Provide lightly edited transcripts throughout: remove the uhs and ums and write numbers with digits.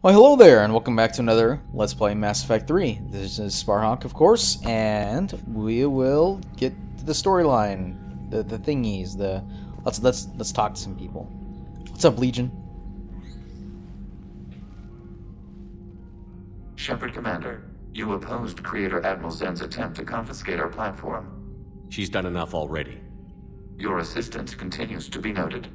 Well, hello there, and welcome back to another Let's Play Mass Effect 3. This is Sparhawk, of course, and we will get to the storyline, the thingies, let's talk to some people. What's up, Legion? Shepard Commander, you opposed Creator Admiral Zen's attempt to confiscate our platform. She's done enough already. Your assistance continues to be noted.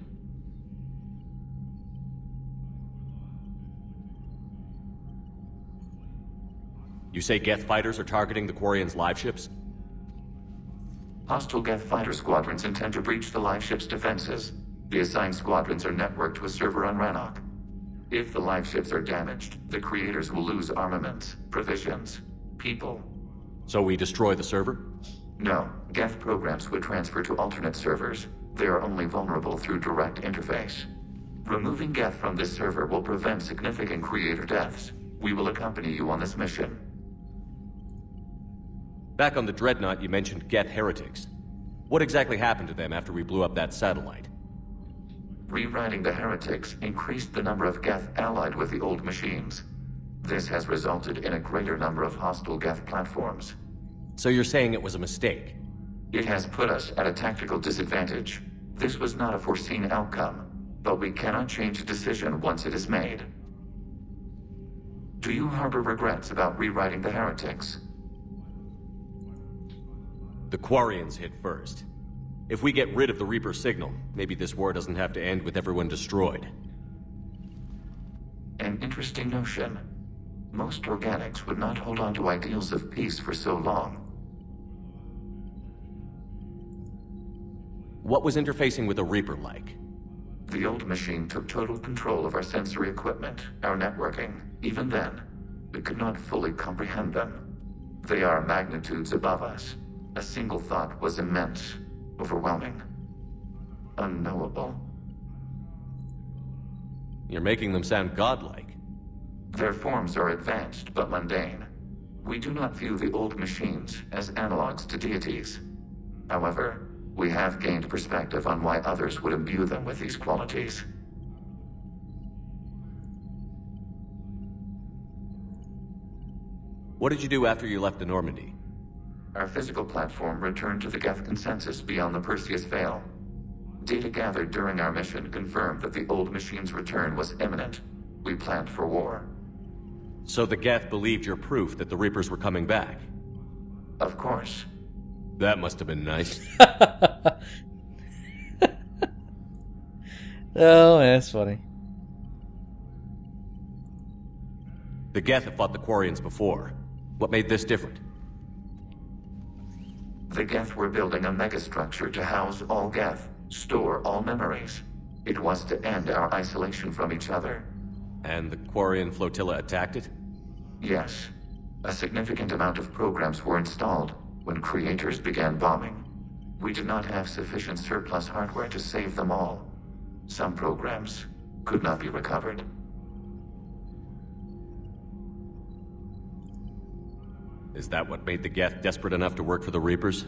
You say Geth fighters are targeting the Quarians' live ships? Hostile Geth fighter squadrons intend to breach the live ship's defenses. The assigned squadrons are networked to a server on Rannoch. If the live ships are damaged, the creators will lose armaments, provisions, people. So we destroy the server? No, Geth programs would transfer to alternate servers. They are only vulnerable through direct interface. Removing Geth from this server will prevent significant creator deaths. We will accompany you on this mission. Back on the Dreadnought, you mentioned Geth heretics. What exactly happened to them after we blew up that satellite? Rewriting the heretics increased the number of Geth allied with the old machines. This has resulted in a greater number of hostile Geth platforms. So you're saying it was a mistake? It has put us at a tactical disadvantage. This was not a foreseen outcome, but we cannot change a decision once it is made. Do you harbor regrets about rewriting the heretics? The Quarians hit first. If we get rid of the Reaper signal, maybe this war doesn't have to end with everyone destroyed. An interesting notion. Most organics would not hold on to ideals of peace for so long. What was interfacing with a Reaper like? The old machine took total control of our sensory equipment, our networking. Even then, we could not fully comprehend them. They are magnitudes above us. A single thought was immense, overwhelming, unknowable. You're making them sound godlike. Their forms are advanced but mundane. We do not view the old machines as analogs to deities. However, we have gained perspective on why others would imbue them with these qualities. What did you do after you left the Normandy? Our physical platform returned to the Geth consensus beyond the Perseus Veil. Data gathered during our mission confirmed that the old machine's return was imminent. We planned for war. So the Geth believed your proof that the Reapers were coming back? Of course. That must have been nice. Oh, that's funny. The Geth have fought the Quarians before. What made this different? The Geth were building a megastructure to house all Geth, store all memories. It was to end our isolation from each other. And the Quarian flotilla attacked it? Yes. A significant amount of programs were installed when creators began bombing. We did not have sufficient surplus hardware to save them all. Some programs could not be recovered. Is that what made the Geth desperate enough to work for the Reapers?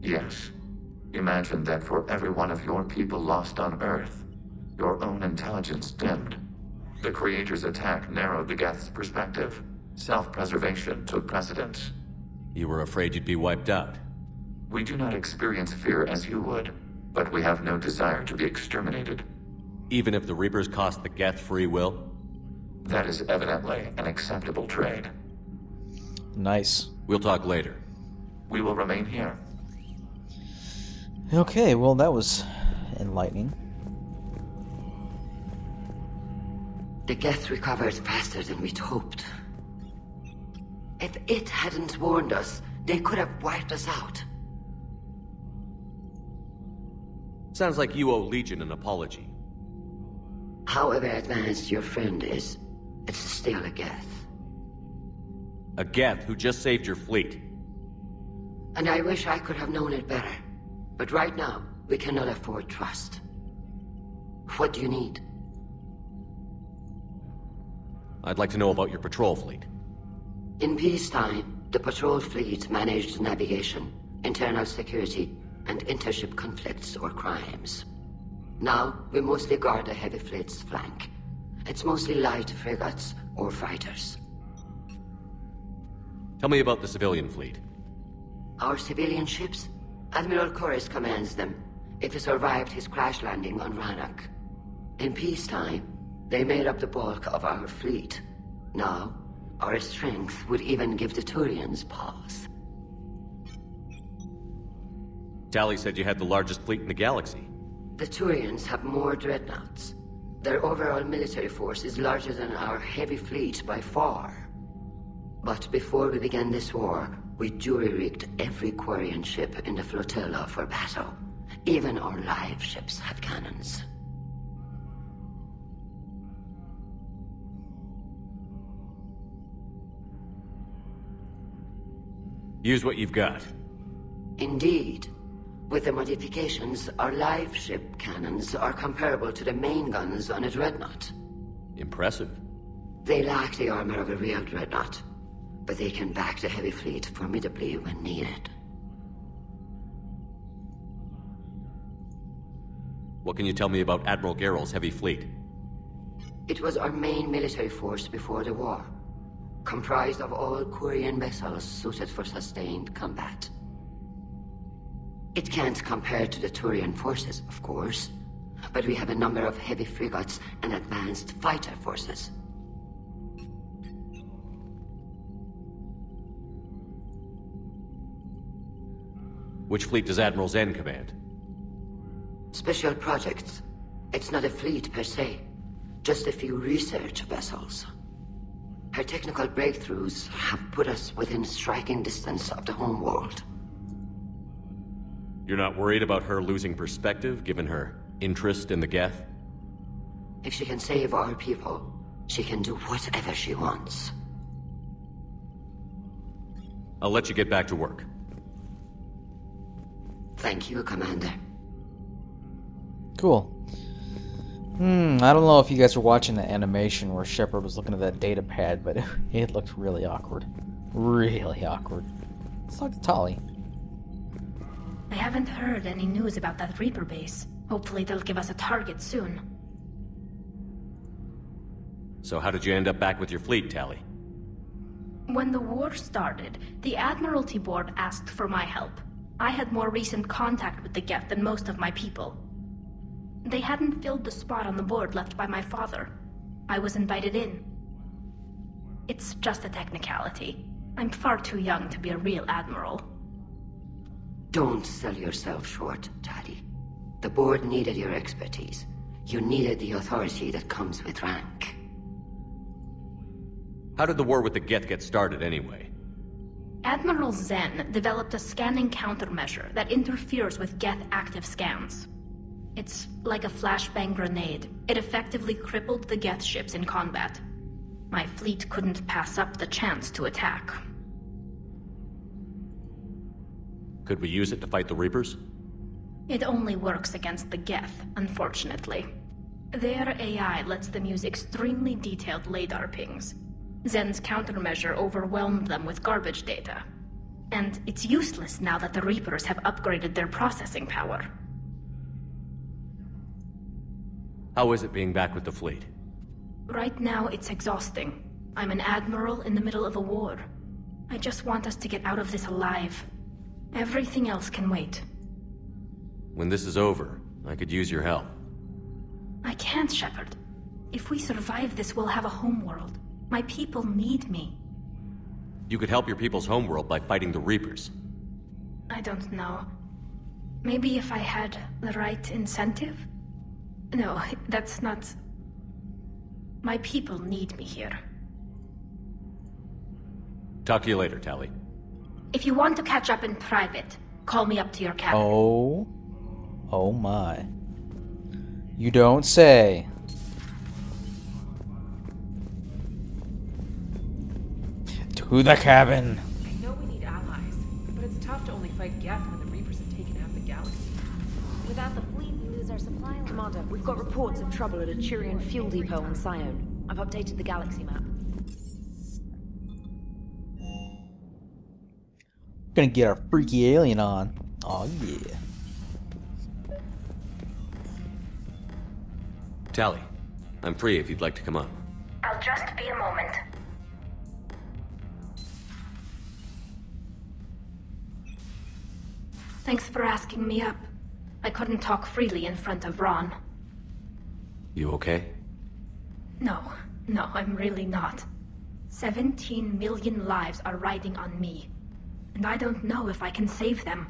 Yes. Imagine that for every one of your people lost on Earth, your own intelligence dimmed. The Creator's attack narrowed the Geth's perspective. Self-preservation took precedence. You were afraid you'd be wiped out. We do not experience fear as you would, but we have no desire to be exterminated. Even if the Reapers cost the Geth free will? That is evidently an acceptable trade. Nice. We'll talk later. We will remain here. Okay, well, that was enlightening. The Geth recovered faster than we'd hoped. If it hadn't warned us, they could have wiped us out. Sounds like you owe Legion an apology. However advanced your friend is, it's still a Geth. A Geth who just saved your fleet. And I wish I could have known it better. But right now, we cannot afford trust. What do you need? I'd like to know about your patrol fleet. In peacetime, the patrol fleet managed navigation, internal security, and intership conflicts or crimes. Now, we mostly guard the heavy fleet's flank. It's mostly light frigates, or fighters. Tell me about the civilian fleet. Our civilian ships? Admiral Corus commands them. It survived his crash landing on Rannoch. In peacetime, they made up the bulk of our fleet. Now, our strength would even give the Turians pause. Tali said you had the largest fleet in the galaxy. The Turians have more dreadnoughts. Their overall military force is larger than our heavy fleet by far. But before we began this war, we jury-rigged every Quarian ship in the flotilla for battle. Even our live ships have cannons. Use what you've got. Indeed. With the modifications, our live ship cannons are comparable to the main guns on a dreadnought. Impressive. They lack the armor of a real dreadnought, but they can back the heavy fleet formidably when needed. What can you tell me about Admiral Geral's heavy fleet? It was our main military force before the war, comprised of all Quarian vessels suited for sustained combat. It can't compare to the Turian forces, of course, but we have a number of heavy frigates and advanced fighter forces. Which fleet does Admiral Zen command? Special projects. It's not a fleet per se, just a few research vessels. Her technical breakthroughs have put us within striking distance of the homeworld. You're not worried about her losing perspective, given her interest in the Geth? If she can save our people, she can do whatever she wants. I'll let you get back to work. Thank you, Commander. Cool. I don't know if you guys were watching the animation where Shepard was looking at that data pad, but it looked really awkward. Really awkward. Let's talk to Tali. I haven't heard any news about that Reaper base. Hopefully they'll give us a target soon. So how did you end up back with your fleet, Tali? When the war started, the Admiralty Board asked for my help. I had more recent contact with the Geth than most of my people. They hadn't filled the spot on the board left by my father. I was invited in. It's just a technicality. I'm far too young to be a real admiral. Don't sell yourself short, Tali. The board needed your expertise. You needed the authority that comes with rank. How did the war with the Geth get started, anyway? Admiral Zen developed a scanning countermeasure that interferes with Geth active scans. It's like a flashbang grenade. It effectively crippled the Geth ships in combat. My fleet couldn't pass up the chance to attack. Could we use it to fight the Reapers? It only works against the Geth, unfortunately. Their AI lets them use extremely detailed LADAR pings. Zen's countermeasure overwhelmed them with garbage data. And it's useless now that the Reapers have upgraded their processing power. How is it being back with the fleet? Right now, it's exhausting. I'm an admiral in the middle of a war. I just want us to get out of this alive. Everything else can wait. When this is over, I could use your help. I can't, Shepard. If we survive this, we'll have a homeworld. My people need me. You could help your people's homeworld by fighting the Reapers. I don't know. Maybe if I had the right incentive? No, that's not... My people need me here. Talk to you later, Tali. If you want to catch up in private, call me up to your cabin. Oh my. You don't say. To the cabin. I know we need allies, but it's tough to only fight Geth when the Reapers have taken half the galaxy. Without the fleet, we lose our supply line. Commander, we've got reports of trouble at a Turian fuel depot on Scion. I've updated the galaxy map. Gonna get our freaky alien on. Oh yeah. Tali, I'm free if you'd like to come up. I'll I'll just be a moment. Thanks for asking me up. I couldn't talk freely in front of Ron. You okay? No, I'm really not. 17 million lives are riding on me, and I don't know if I can save them.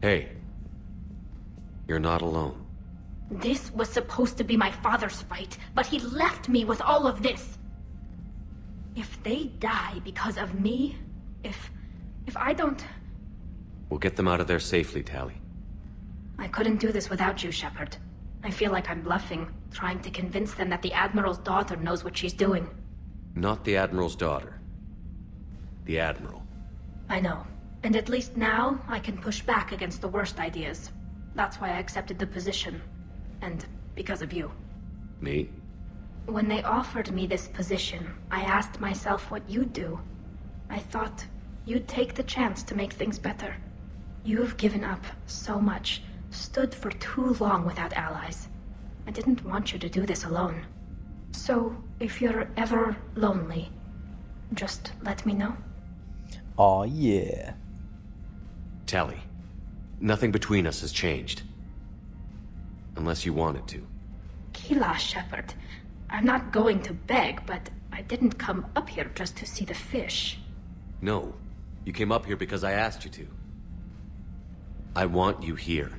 Hey. You're not alone. This was supposed to be my father's fight, but he left me with all of this. If they die because of me, if I don't... We'll get them out of there safely, Tali. I couldn't do this without you, Shepard. I feel like I'm bluffing, trying to convince them that the Admiral's daughter knows what she's doing. Not the Admiral's daughter. The Admiral. I know. And at least now, I can push back against the worst ideas. That's why I accepted the position. And because of you. Me? When they offered me this position, I asked myself what you'd do. I thought you'd take the chance to make things better. You've given up so much, stood for too long without allies. I didn't want you to do this alone. So, if you're ever lonely, just let me know. Aw, yeah. Tali, nothing between us has changed. Unless you want it to. Keelah, Shepard. I'm not going to beg, but I didn't come up here just to see the fish. No, you came up here because I asked you to. I want you here.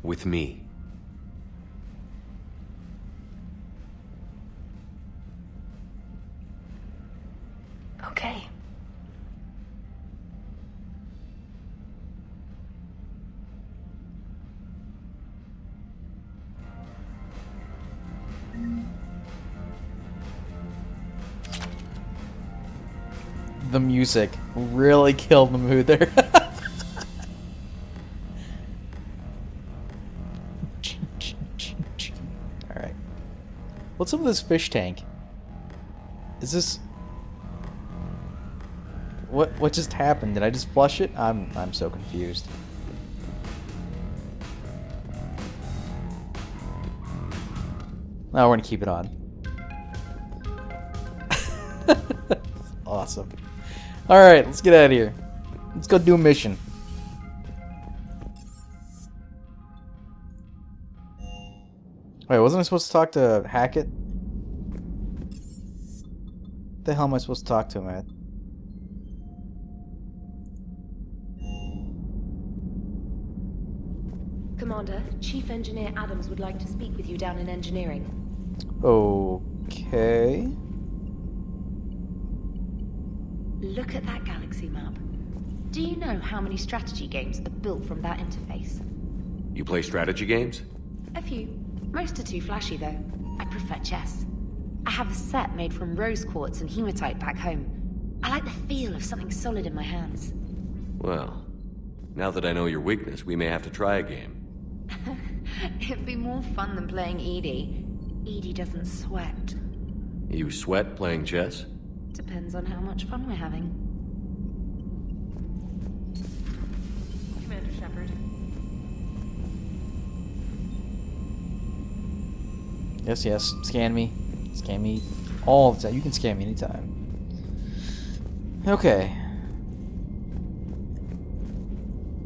With me. Okay. The music really killed the mood there. Alright. What's up with this fish tank? Is this... What just happened? Did I just flush it? I'm so confused. No, we're gonna keep it on. Awesome. Alright, let's get out of here. Let's go do a mission. Wait, wasn't I supposed to talk to Hackett? What the hell am I supposed to talk to him at? Commander, Chief Engineer Adams would like to speak with you down in engineering. Okay. Look at that galaxy map. Do you know how many strategy games are built from that interface? You play strategy games? A few. Most are too flashy, though. I prefer chess. I have a set made from rose quartz and hematite back home. I like the feel of something solid in my hands. Well, now that I know your weakness, we may have to try a game. It'd be more fun than playing Edie. Edie doesn't sweat. You sweat playing chess? Depends on how much fun we're having. Commander Shepard. Yes. Scan me. Scan me all the time. You can scan me anytime. Okay.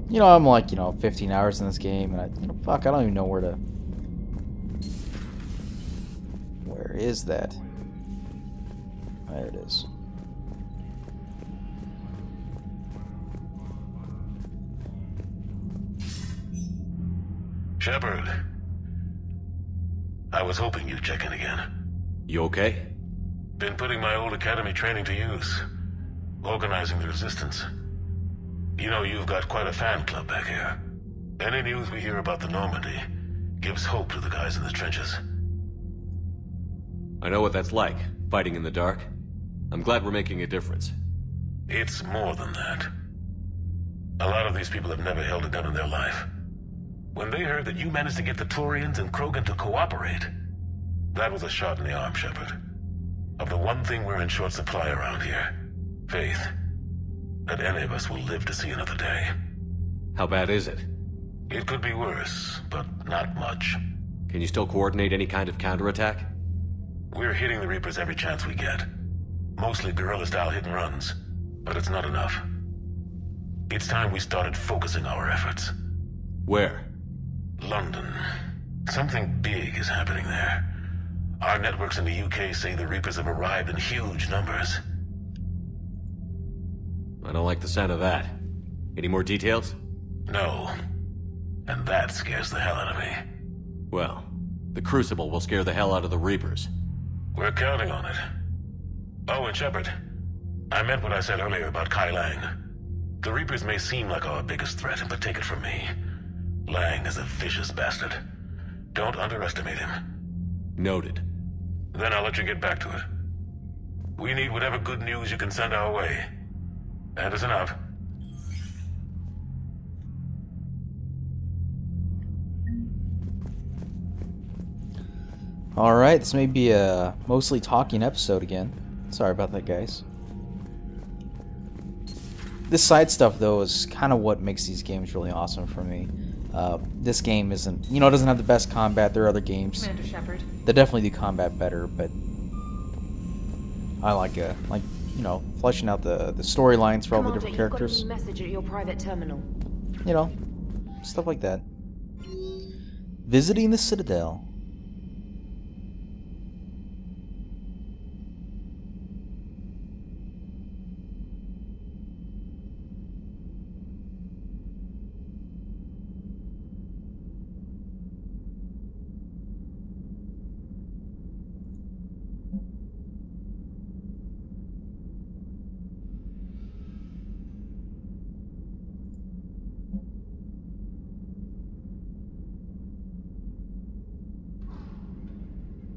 You know, I'm like, 15 hours in this game, and I don't even know where to... Where is that? There it is. Shepard. I was hoping you'd check in again. You okay? Been putting my old academy training to use. Organizing the resistance. You know, you've got quite a fan club back here. Any news we hear about the Normandy gives hope to the guys in the trenches. I know what that's like, fighting in the dark. I'm glad we're making a difference. It's more than that. A lot of these people have never held a gun in their life. When they heard that you managed to get the Turians and Krogan to cooperate, that was a shot in the arm, Shepard. Of the one thing we're in short supply around here, faith. That any of us will live to see another day. How bad is it? It could be worse, but not much. Can you still coordinate any kind of counterattack? We're hitting the Reapers every chance we get. Mostly guerrilla-style hit-and-runs, but it's not enough. It's time we started focusing our efforts. Where? London. Something big is happening there. Our networks in the UK say the Reapers have arrived in huge numbers. I don't like the sound of that. Any more details? No. And that scares the hell out of me. Well, the Crucible will scare the hell out of the Reapers. We're counting on it. Oh, and Shepard, I meant what I said earlier about Kai Lang. The Reapers may seem like our biggest threat, but take it from me. Lang is a vicious bastard. Don't underestimate him. Noted. Then I'll let you get back to it. We need whatever good news you can send our way. Anderson out. Alright, this may be a mostly talking episode again. Sorry about that, guys. This side stuff, though, is kind of what makes these games really awesome for me. This game isn't, it doesn't have the best combat. There are other games Commander Shepard. that definitely do combat better, but I like fleshing out the storylines for all the different characters. You've got a new message at your private terminal. Stuff like that. Visiting the Citadel.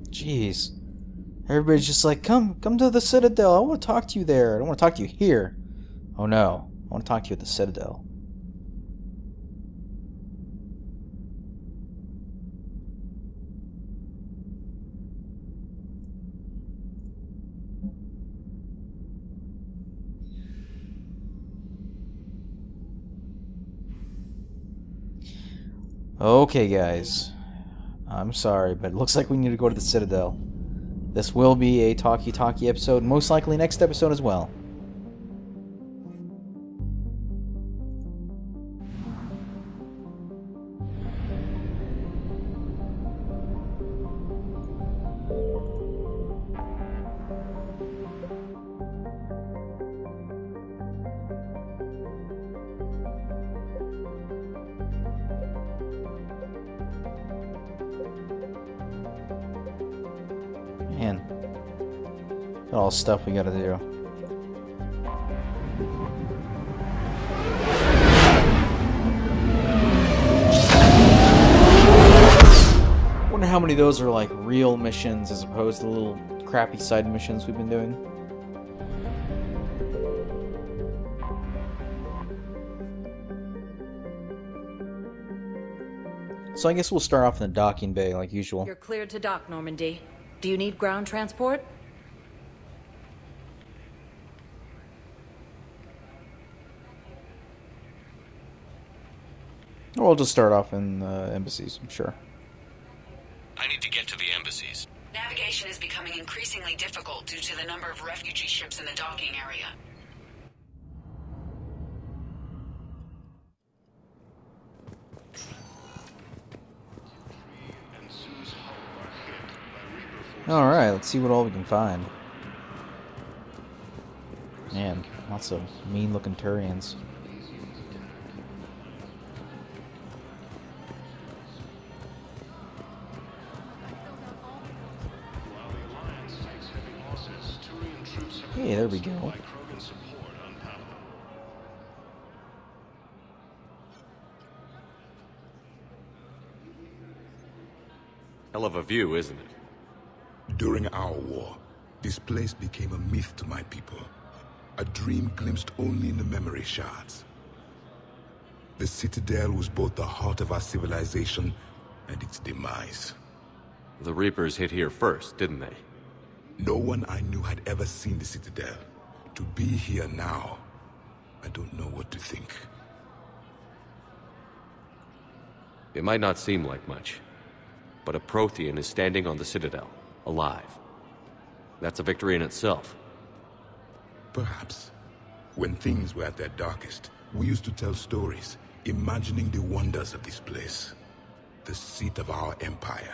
Jeez. Everybody's just like, come to the Citadel. I want to talk to you there. I don't want to talk to you here. Oh no. I want to talk to you at the Citadel. Okay, guys. I'm sorry, but it looks like we need to go to the Citadel. This will be a talkie-talkie episode, most likely next episode as well. Man, got all the stuff we gotta do. Wonder how many of those are like real missions as opposed to the little crappy side missions we've been doing. So I guess we'll start off in the docking bay like usual. You're cleared to dock, Normandy. Do you need ground transport? Or we'll just start off in embassies, I'm sure. I need to get to the embassies. Navigation is becoming increasingly difficult due to the number of refugee ships in the docking area. Alright, let's see what all we can find. Man, lots of mean-looking Turians. Hey, there we go. Hell of a view, isn't it? During our war, this place became a myth to my people. A dream glimpsed only in the memory shards. The Citadel was both the heart of our civilization and its demise. The Reapers hit here first, didn't they? No one I knew had ever seen the Citadel. To be here now, I don't know what to think. It might not seem like much, but a Prothean is standing on the Citadel, alive. That's a victory in itself. Perhaps. When things were at their darkest, we used to tell stories, imagining the wonders of this place. The seat of our empire.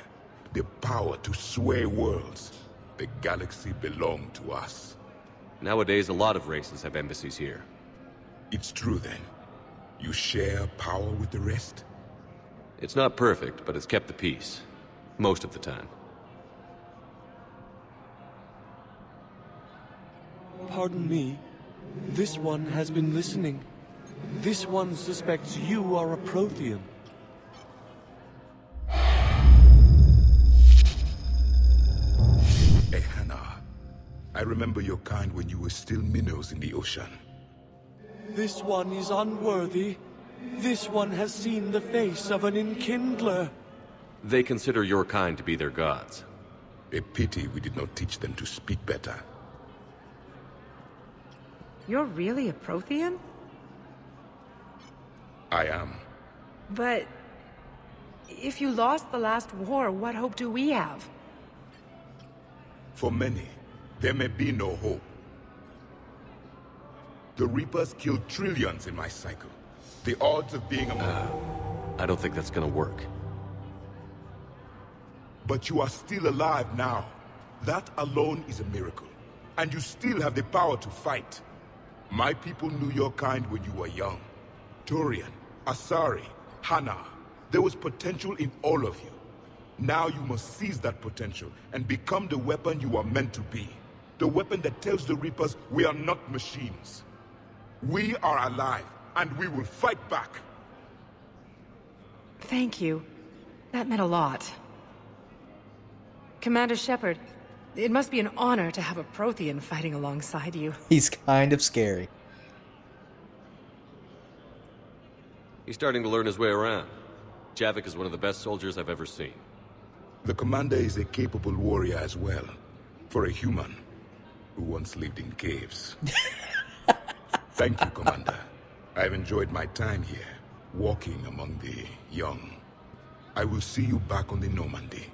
The power to sway worlds. The galaxy belonged to us. Nowadays, a lot of races have embassies here. It's true then. You share power with the rest? It's not perfect, but it's kept the peace. Most of the time. Pardon me. This one has been listening. This one suspects you are a Prothean. Ehana. I remember your kind when you were still minnows in the ocean. This one is unworthy. This one has seen the face of an Enkindler. They consider your kind to be their gods. A pity we did not teach them to speak better. You're really a Prothean? I am. But... if you lost the last war, what hope do we have? For many, there may be no hope. The Reapers killed trillions in my cycle. The odds of being I don't think that's gonna work. But you are still alive now. That alone is a miracle. And you still have the power to fight. My people knew your kind when you were young. Turian, Asari, Hana. There was potential in all of you. Now you must seize that potential and become the weapon you are meant to be. The weapon that tells the Reapers we are not machines. We are alive, and we will fight back. Thank you. That meant a lot. Commander Shepard, it must be an honor to have a Prothean fighting alongside you. He's kind of scary. He's starting to learn his way around. Javik is one of the best soldiers I've ever seen. The commander is a capable warrior as well. For a human who once lived in caves. Thank you, Commander. I've enjoyed my time here, walking among the young. I will see you back on the Normandy.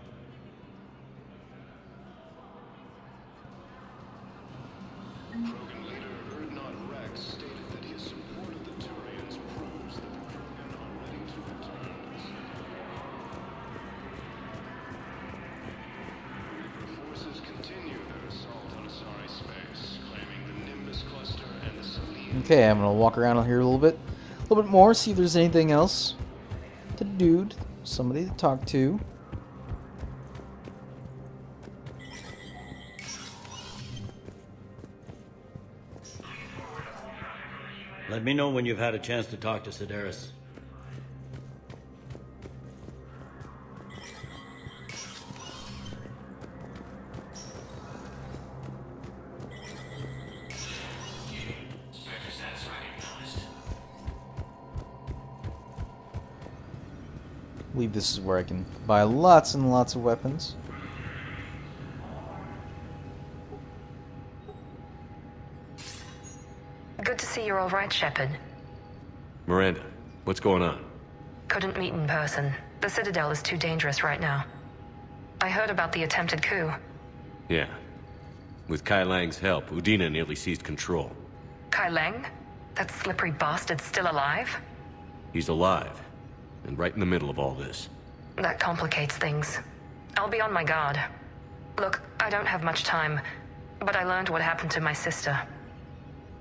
Okay, I'm gonna walk around here a little bit more, see if there's anything else to do, somebody to talk to. Let me know when you've had a chance to talk to Sedaris. I believe this is where I can buy lots and lots of weapons. Good to see you're all right, Shepard. Miranda, what's going on? Couldn't meet in person. The Citadel is too dangerous right now. I heard about the attempted coup. Yeah. With Kai Lang's help, Udina nearly seized control. Kai Lang? That slippery bastard's still alive? He's alive, and right in the middle of all this. That complicates things. I'll be on my guard. Look, I don't have much time, but I learned what happened to my sister.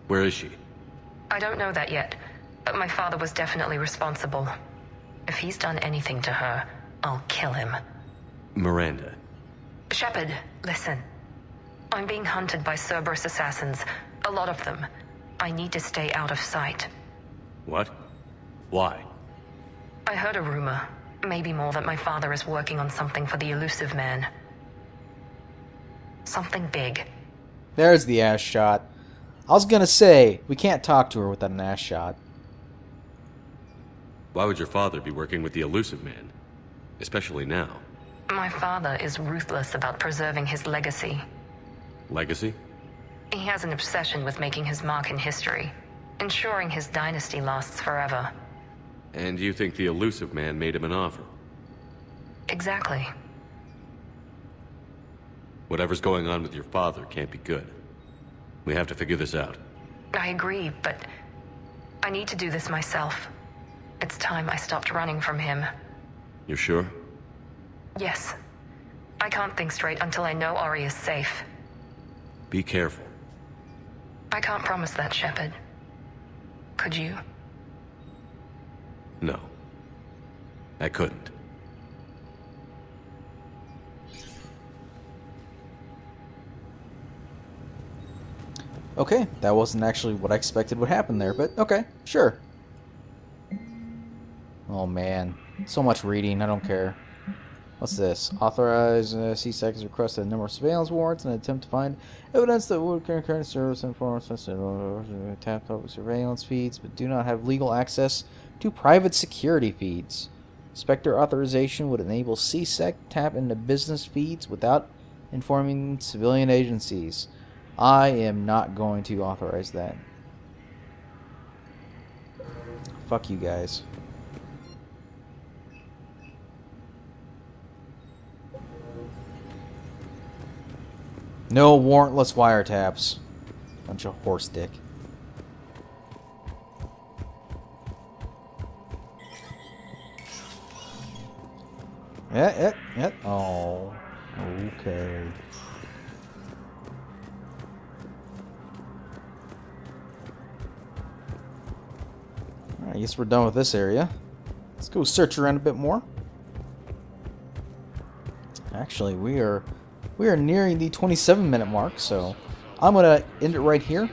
Where is she? I don't know that yet, but my father was definitely responsible. If he's done anything to her, I'll kill him. Miranda. Shepard, listen. I'm being hunted by Cerberus assassins. A lot of them. I need to stay out of sight. What? Why? I heard a rumor, maybe more, that my father is working on something for the Elusive Man. Something big. There's the ass shot. I was gonna say, we can't talk to her without an ass shot. Why would your father be working with the Elusive Man? Especially now. My father is ruthless about preserving his legacy. Legacy? He has an obsession with making his mark in history, ensuring his dynasty lasts forever. And you think the Elusive Man made him an offer? Exactly. Whatever's going on with your father can't be good. We have to figure this out. I agree, but I need to do this myself. It's time I stopped running from him. You're sure? Yes. I can't think straight until I know Ori is safe. Be careful. I can't promise that, Shepard. Could you? No. I couldn't. Okay, that wasn't actually what I expected would happen there, but okay, sure. Oh man, so much reading, I don't care. What's this? Authorize C-Sec's request a number of surveillance warrants in an attempt to find evidence that would current service informants tap public surveillance feeds, but do not have legal access to private security feeds. Spectre authorization would enable C-Sec tap into business feeds without informing civilian agencies. I am not going to authorize that. Fuck you guys. No warrantless wiretaps. Bunch of horse dick. Yeah. Oh, okay. Alright, I guess we're done with this area. Let's go search around a bit more. Actually, we are nearing the 27-minute mark, so I'm gonna end it right here.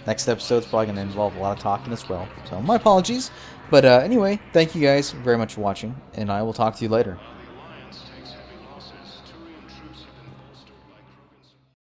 Next episode's probably gonna involve a lot of talking as well. So my apologies. But anyway, thank you guys very much for watching, and I will talk to you later.